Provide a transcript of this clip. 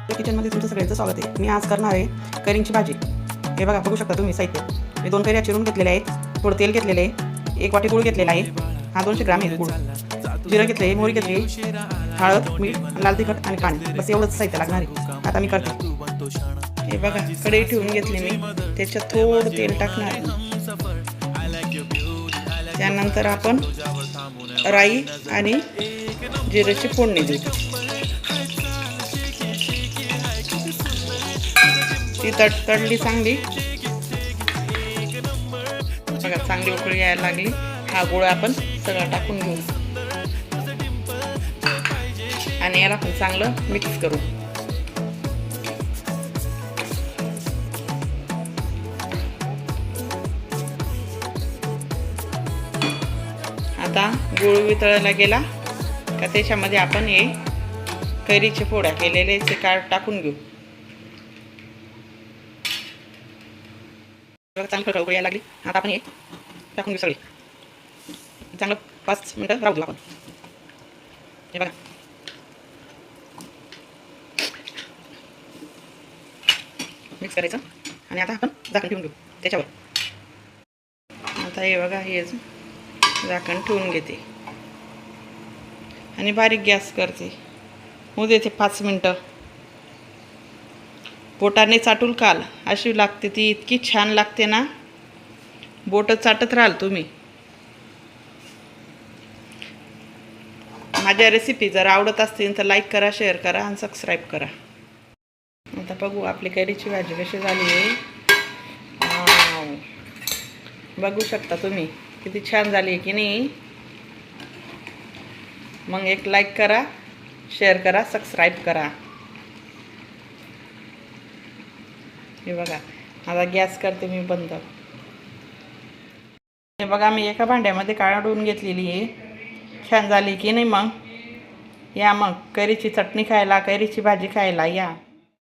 किचनमध्ये तुमचं सगळ्यांचं स्वागत आहे। मी आज करणार आहे कैरींची भाजी। हे बघा, बघू शकता तुम्ही साहित्य। मी 2 कैऱ्या चिरून घेतलेल्या आहेत, थोडं तेल घेतलेलं आहे, 1 वाटी गूळ घेतलेला आहे, हा 200 ग्रॅम आहे गूळ, जिरं घेतले, मोहरी घेतली, हळद, मीठ, लाल तिखट आणि पाणी, बस एवढंच साहित्य लागणार आहे। आता मी करते। हे बघा, कढई ठेवून घेतली मी, त्याच्यात थोडं तेल टाकणार आहे। त्यानंतर आपण राई आणि जिऱ्याची फोडणी देऊ। ती तडतडली चांगली, बघा चांगली उकळी यायला लागली। हा गोळ आपण सगळं टाकून घेऊ आणि याला पण चांगलं मिक्स करू। आता गूळ वितळायला गेला का त्याच्यामध्ये आपण हे कैरीचे फोड्या केलेले ते टाकून घेऊ। चांगलं उकळी यायला लागली, आता आपण हे टाकून घेऊ सगळे। चांगलं 5 मिनिटं राहू देऊ आपण। हे बघा, मिक्स करायचं आणि आता आपण झाकण ठेवून घेऊ त्याच्यावर। आता हे बघा, हे झाकण ठेवून घेते आणि बारीक गॅस करते, होऊ देते 5 मिनिटं। बोटाने चाटून खाल अशी लागते ती, इतकी छान लागते ना, बोट चाटत राहाल तुम्ही। माझ्या रेसिपी जर आवडत असतील तर लाईक करा, शेअर करा आणि सबस्क्राईब करा। आता बघू आपली कैरीची भाजी कशी झाली आहे। बघू शकता तुम्ही किती छान झाली आहे की नाही। मग एक लाईक करा, शेअर करा, सबस्क्राईब करा। हे बघा, आता गॅस करते मी बंद। हे बघा, मी एका भांड्यामध्ये काढून घेतलेली आहे, छान झाली की नाही। मग या, मग कैरीची चटणी खायला, कैरीची भाजी खायला या।